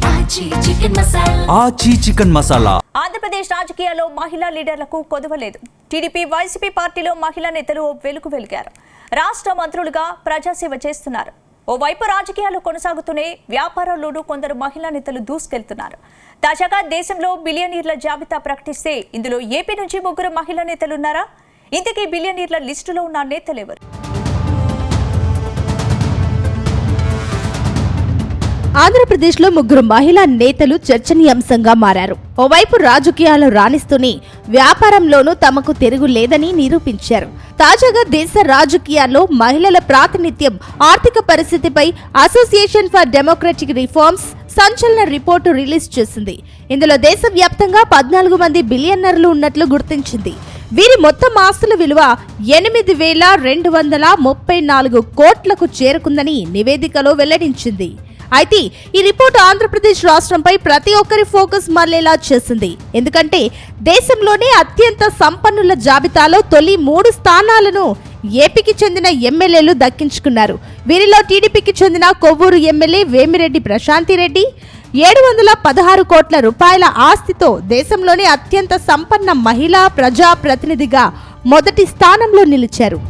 ఆచి చికెన్ మసాలా. ఆంధ్రప్రదేశ్ రాజకీయాల్లో మహిళా లీడర్లకు కొదవలేదు. టీడీపీ వైసీపీ పార్టీలో మహిళా నేతలు వెలుగారు. రాష్ట్ర మంత్రులుగా ప్రజాసేవ చేస్తున్నారు. ఓవైపు రాజకీయాలు కొనసాగుతూనే వ్యాపారాల్లోనూ కొందరు మహిళా నేతలు దూసుకెళ్తున్నారు. తాజాగా దేశంలో బిలియనీర్ల జాబితా ప్రకటిస్తే ఇందులో ఏపీ నుంచి 3 మహిళా నేతలున్నారా? ఇంతకీ బిలియనీర్ల లిస్టులో ఉన్న నేతలెవరు? ఆంధ్రప్రదేశ్లో 3 మహిళా నేతలు చర్చనీయాంశంగా మారారు. ఓవైపు రాజకీయాలు రాణిస్తూనే వ్యాపారంలోనూ తమకు తిరుగు లేదని నిరూపించారు. తాజాగా దేశ రాజకీయాల్లో మహిళల ప్రాతినిధ్యం, ఆర్థిక పరిస్థితిపై అసోసియేషన్ ఫర్ డెమోక్రటిక్ రిఫార్మ్స్ సంచలన రిపోర్టు రిలీజ్ చేసింది. ఇందులో దేశవ్యాప్తంగా 14 మంది బిలియనర్లు ఉన్నట్లు గుర్తించింది. వీరి మొత్తం ఆస్తుల విలువ 8,234 కోట్లకు చేరుకుందని నివేదికలో వెల్లడించింది. అయితే ఈ రిపోర్టు ఆంధ్రప్రదేశ్ రాష్ట్రంపై ప్రతి ఒక్కరి ఫోకస్ మళ్లేలా చేసింది. ఎందుకంటే దేశంలోనే అత్యంత సంపన్నుల జాబితాలో తొలి 3 స్థానాలను ఏపీకి చెందిన ఎమ్మెల్యేలు దక్కించుకున్నారు. వీరిలో టీడీపీకి చెందిన కొవ్వూరు ఎమ్మెల్యే వేమిరెడ్డి ప్రశాంతిరెడ్డి 716 కోట్ల రూపాయల ఆస్తితో దేశంలోనే అత్యంత సంపన్న మహిళా ప్రజా ప్రతినిధిగా మొదటి స్థానంలో నిలిచారు.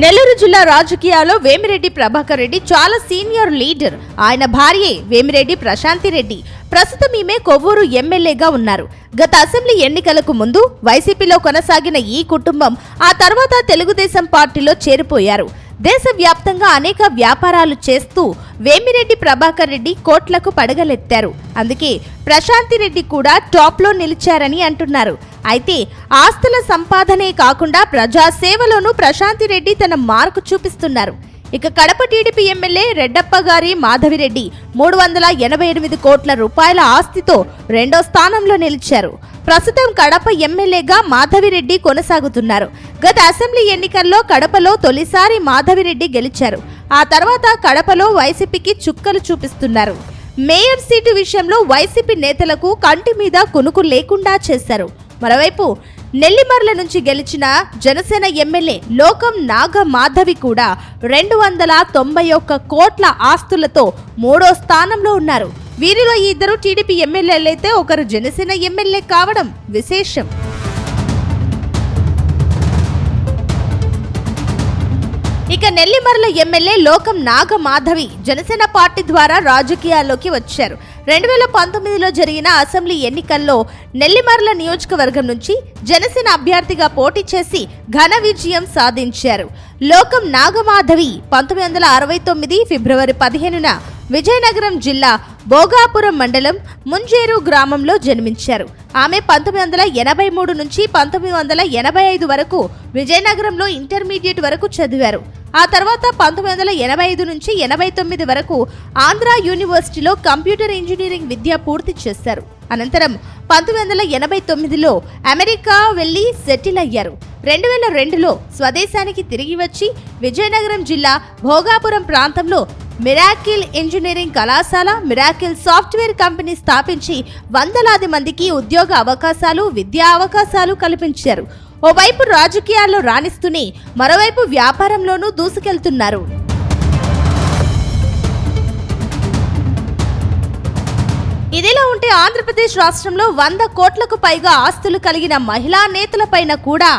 నెల్లూరు జిల్లా రాజకీయాల్లో వేమిరెడ్డి ప్రభాకర్ రెడ్డి చాలా సీనియర్ లీడర్. ఆయన భార్యే వేమిరెడ్డి ప్రశాంతిరెడ్డి. ప్రస్తుతం ఈమె కొవ్వూరు ఎమ్మెల్యేగా ఉన్నారు. గత అసెంబ్లీ ఎన్నికలకు ముందు వైసీపీలో కొనసాగిన ఈ కుటుంబం ఆ తర్వాత తెలుగుదేశం పార్టీలో చేరిపోయారు. దేశవ్యాప్తంగా అనేక వ్యాపారాలు చేస్తూ వేమిరెడ్డి ప్రభాకర్ రెడ్డి కోట్లకు పడగలెత్తారు. అందుకే ప్రశాంతిరెడ్డి కూడా టాప్లో నిలిచారని అంటున్నారు. అయితే ఆస్తుల సంపాదనే కాకుండా ప్రజాసేవలోనూ ప్రశాంతిరెడ్డి తన మార్కు చూపిస్తున్నారు. ఇక కడప టీడీపీ ఎమ్మెల్యే రెడ్డప్ప గారి మాధవిరెడ్డి 388 కోట్ల రూపాయల ఆస్తితో 2వ స్థానంలో నిలిచారు. ప్రస్తుతం కడప ఎమ్మెల్యేగా మాధవిరెడ్డి కొనసాగుతున్నారు. గత అసెంబ్లీ ఎన్నికల్లో కడపలో తొలిసారి మాధవిరెడ్డి గెలిచారు. ఆ తర్వాత కడపలో వైసీపీకి చుక్కలు చూపిస్తున్నారు. మేయర్ సీటు విషయంలో వైసీపీ నేతలకు కంటి మీద కునుకు లేకుండా చేశారు. మరోవైపు నెల్లిమర్ల నుంచి గెలిచిన జనసేన ఎమ్మెల్యే లోకం నాగ మాధవి కూడా 291 కోట్ల ఆస్తులతో 3వ స్థానంలో ఉన్నారు. వీరిలో ఈ 2 టీడీపీ ఎమ్మెల్యేలైతే ఒకరు జనసేన ఎమ్మెల్యే కావడం విశేషం. ఇక నెల్లిమర్ల ఎమ్మెల్యే లోకం నాగ మాధవి జనసేన పార్టీ ద్వారా రాజకీయాల్లోకి వచ్చారు. 2019లో జరిగిన అసెంబ్లీ ఎన్నికల్లో నెల్లిమర్ల నియోజకవర్గం నుంచి జనసేన అభ్యర్థిగా పోటీ చేసి ఘన విజయం సాధించారు. లోకం నాగమాధవి 1969 ఫిబ్రవరి 15న విజయనగరం జిల్లా భోగాపురం మండలం ముంజేరు గ్రామంలో జన్మించారు. ఆమె 1983 నుంచి 1985 వరకు విజయనగరంలో ఇంటర్మీడియట్ వరకు చదివారు. ఆ తర్వాత 1985 నుంచి 89 వరకు ఆంధ్ర యూనివర్సిటీలో కంప్యూటర్ ఇంజనీరింగ్ విద్య పూర్తి చేశారు. అనంతరం 1989లో అమెరికా వెళ్లి సెటిల్ అయ్యారు. 2002లో స్వదేశానికి తిరిగి వచ్చి విజయనగరం జిల్లా భోగాపురం ప్రాంతంలో మిరాకిల్ ఇంజనీరింగ్ కళాశాల, మిరాకిల్ సాఫ్ట్వేర్ కంపెనీ స్థాపించి వందలాది మందికి ఉద్యోగ అవకాశాలు, విద్యా అవకాశాలు కల్పించారు. ఓవైపు రాజకీయాల్లో రాణిస్తూనే మరోవైపు వ్యాపారంలోనూ దూసుకెళ్తున్నారు. ఇదిలా ఉంటే ఆంధ్రప్రదేశ్ రాష్ట్రంలో 100 కోట్లకు పైగా ఆస్తులు కలిగిన మహిళా నేతలపైన కూడా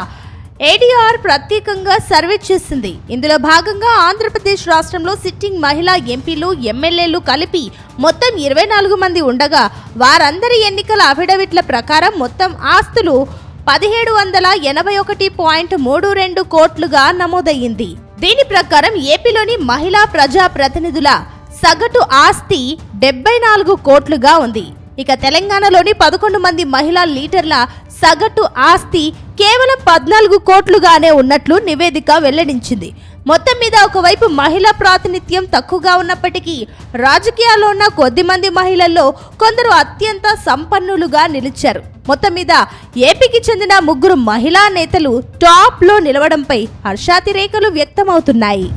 ఏడీఆర్ ప్రత్యేకంగా సర్వే చేసింది. ఇందులో భాగంగా ఆంధ్రప్రదేశ్ రాష్ట్రంలో సిట్టింగ్ మహిళా ఎంపీలు, ఎమ్మెల్యేలు కలిపి మొత్తం 24 మంది ఉండగా వారందరి ఎన్నికల అఫిడవిట్ల ప్రకారం మొత్తం ఆస్తులు 1781.32 కోట్లుగా నమోదయ్యింది. దీని ప్రకారం ఏపీలోని మహిళా ప్రజా ప్రతినిధుల సగటు ఆస్తి 74 కోట్లుగా ఉంది. ఇక తెలంగాణలోని 11 మంది మహిళా లీడర్ల సగటు ఆస్తి కేవలం 14 కోట్లుగానే ఉన్నట్లు నివేదిక వెల్లడించింది. మొత్తం మీద ఒకవైపు మహిళా ప్రాతినిధ్యం తక్కువగా ఉన్నప్పటికీ రాజకీయాల్లో ఉన్న కొద్దిమంది మహిళల్లో కొందరు అత్యంత సంపన్నులుగా నిలిచారు. మొత్తం మీద ఏపీకి చెందిన 3 మహిళా నేతలు టాప్ లో నిలవడంపై హర్షాతిరేకలు వ్యక్తమవుతున్నాయి.